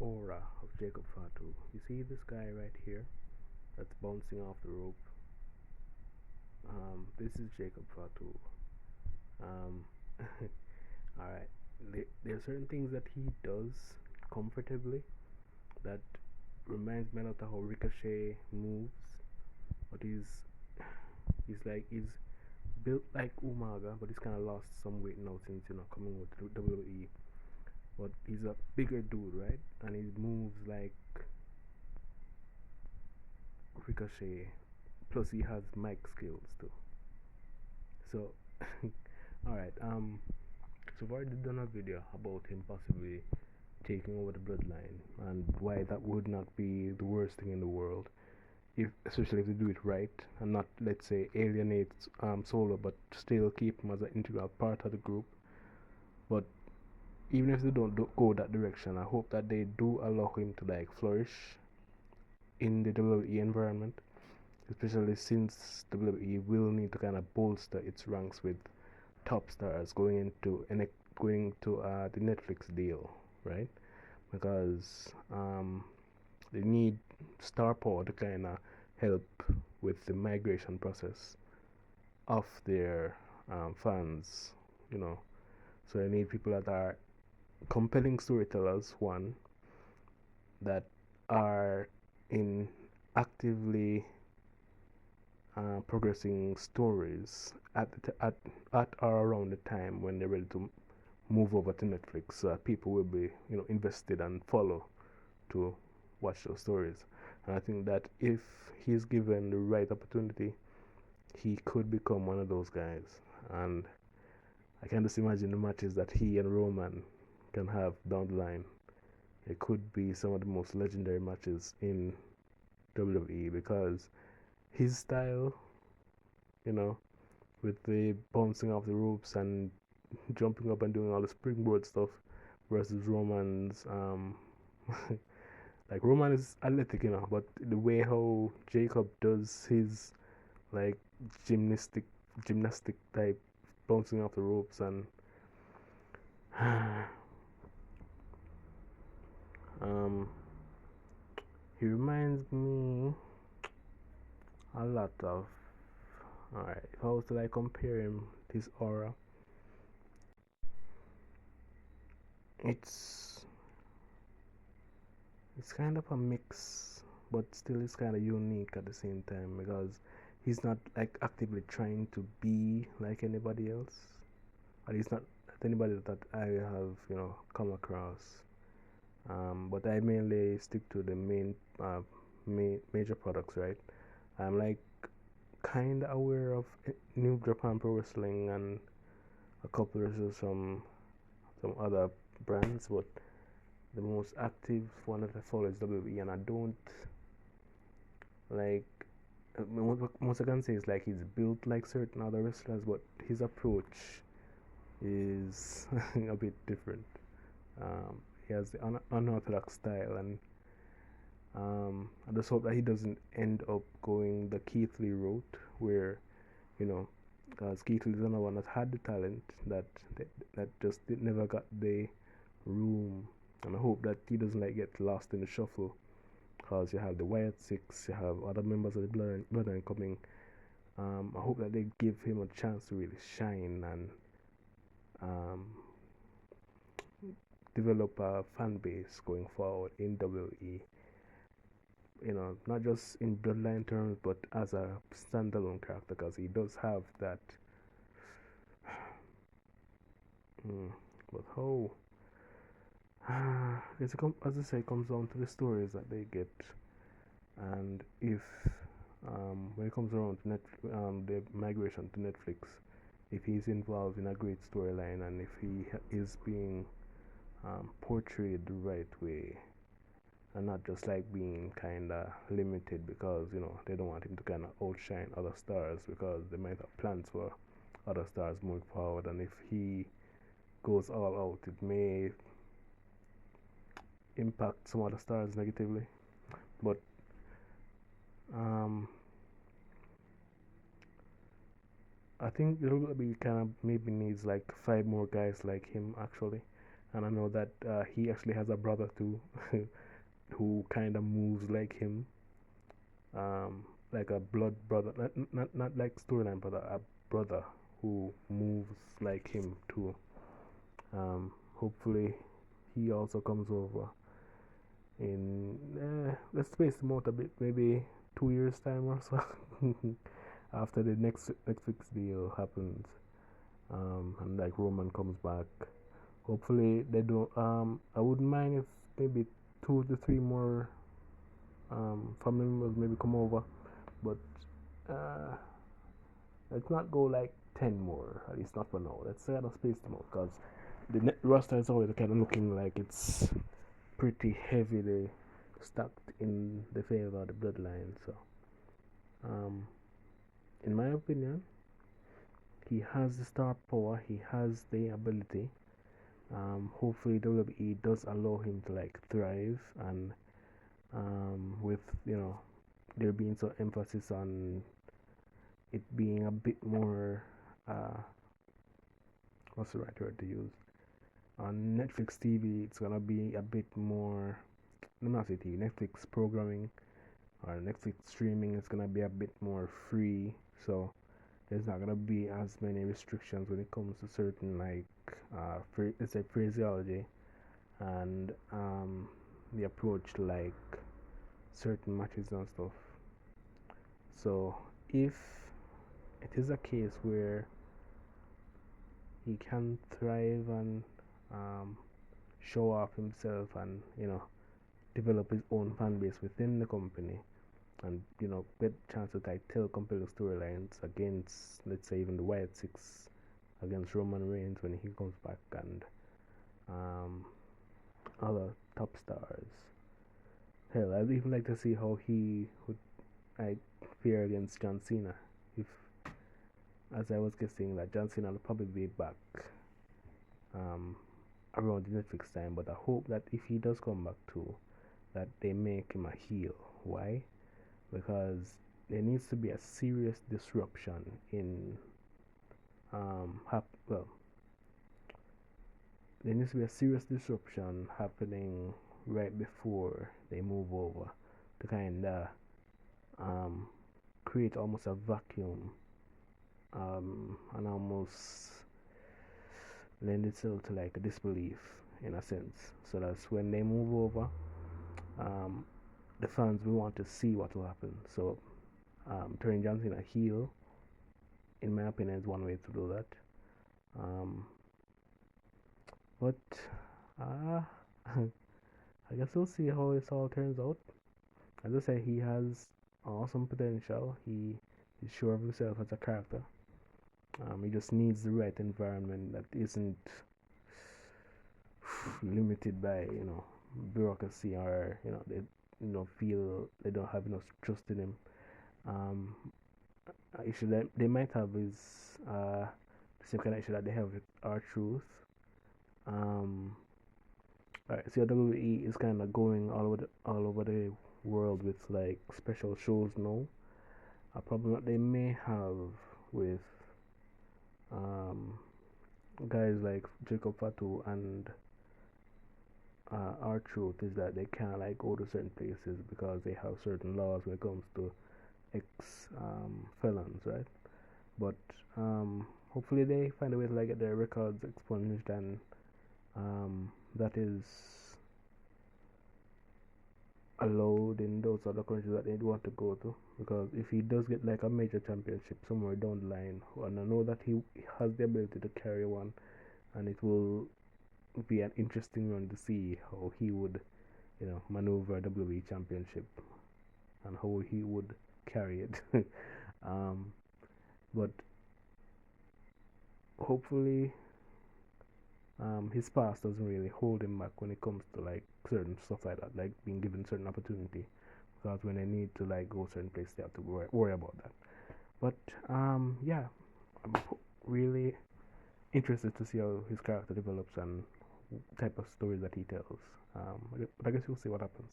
aura of Jacob Fatu. You see this guy right here that's bouncing off the rope? This is Jacob Fatu. Um, Alright. There are certain things that he does comfortably that reminds me a lot of how Ricochet moves. But he's built like Umaga, but he's kind of lost some weight now since coming with WWE. But he's a bigger dude, right? And he moves like Ricochet. Plus, he has mic skills too. So, all right. So I've already done a video about him possibly taking over the bloodline and why that would not be the worst thing in the world, if especially if they do it right and not, let's say, alienate Solo, but still keep him as an integral part of the group. But even if they don't go that direction, I hope that they do allow him to like flourish in the WWE environment, especially since WWE will need to kind of bolster its ranks with top stars going into the Netflix deal, right? Because they need star power to kind of help with the migration process of their fans, you know. So they need people that are compelling storytellers, one, that are in actively progressing stories at or around the time when they're ready to move over to Netflix, so that people will be invested and follow to watch those stories. And I think that if he's given the right opportunity, he could become one of those guys. And I can just imagine the matches that he and Roman can have down the line. It could be some of the most legendary matches in WWE, because his style, with the bouncing off the ropes and jumping up and doing all the springboard stuff, versus Roman's like Roman is athletic, but the way how Jacob does his like gymnastic type bouncing off the ropes and he reminds me a lot of, alright, if I was to like compare him, his aura, it's kind of a mix, but still it's kind of unique at the same time, because he's not like actively trying to be like anybody else, at least not anybody that I have come across. But I mainly stick to the major products, right? I'm like kind of aware of New Japan Pro Wrestling and a couple of some other brands, but the most active one that I follow is WWE, and I don't like. Most I can say is like he's built like certain other wrestlers, but his approach is a bit different. He has the unorthodox style, and I just hope that he doesn't end up going the Keith Lee route, where because Keith Lee is another one that had the talent that just never got the room, and I hope that he doesn't like get lost in the shuffle, because you have the Wyatt Six, you have other members of the Bloodline coming. I hope that they give him a chance to really shine and develop a fan base going forward in WWE. Not just in Bloodline terms, but as a standalone character, because he does have that. But how? As I say, it comes down to the stories that they get, and if when it comes around to the migration to Netflix, if he's involved in a great storyline, and if he is being portrayed the right way, and not just like being kind of limited because they don't want him to kind of outshine other stars, because they might have plans for other stars moving forward, and if he goes all out, it may impact some other stars negatively. But I think WWE kind of maybe needs like 5 more guys like him actually, and I know that he actually has a brother too, who kind of moves like him, like a blood brother, not like storyline brother, a brother who moves like him too. Hopefully, he also comes over in let's space them out a bit, maybe 2 years time or so, after the next Netflix deal happens, and like Roman comes back. Hopefully they don't. I wouldn't mind if maybe 2 to 3 more family members maybe come over, but uh, let's not go like 10 more. At least not for now. Let's kind of space them out because the roster is always kind of looking like it's pretty heavily stacked in the favor of the bloodline. So, um, in my opinion, he has the star power. He has the ability. Hopefully, WWE does allow him to like thrive, and with there being some emphasis on it being a bit more what's the right word to use on Netflix TV. It's gonna be a bit more. No, not TV. Netflix programming or Netflix streaming is gonna be a bit more free. So there's not gonna be as many restrictions when it comes to certain like let's say phraseology and the approach to like certain matches and stuff. So if it is a case where he can thrive and show off himself and develop his own fan base within the company and get a chance to like tell compelling storylines against, let's say, even the Wyatt Six, against Roman Reigns when he comes back, and other top stars. Hell, I'd even like to see how he would like fare against John Cena. If, as I was guessing, that John Cena will probably be back around the Netflix time, but I hope that if he does come back too, that they make him a heel. Why? Because there needs to be a serious disruption in there needs to be a serious disruption happening right before they move over to kind of create almost a vacuum and almost lend itself to like a disbelief in a sense, so that's when they move over, the fans will want to see what will happen. So turning Johnson a heel, in my opinion, is one way to do that. But I guess we'll see how this all turns out. As I say, he has awesome potential. He is sure of himself as a character. He just needs the right environment that isn't limited by bureaucracy, or they feel they don't have enough trust in him. Issue that they might have is the same kind of issue that they have with R-Truth. Alright, so WWE is kind of going all over the world with like special shows now. A problem that they may have with guys like Jacob Fatu and R-Truth is that they can't like go to certain places because they have certain laws when it comes to ex felons, right? But hopefully they find a way to like get their records expunged, and that is allowed in those other countries that they want to go to. Because if he does get like a major championship somewhere down the line, and I know that he has the ability to carry one, and it will be an interesting one to see how he would maneuver a WWE championship and how he would carry it. But hopefully his past doesn't really hold him back when it comes to like certain stuff like that, like being given certain opportunity, because when they need to like go certain place they have to worry about that. But yeah, I'm really interested to see how his character develops and type of stories that he tells. But I guess we'll see what happens.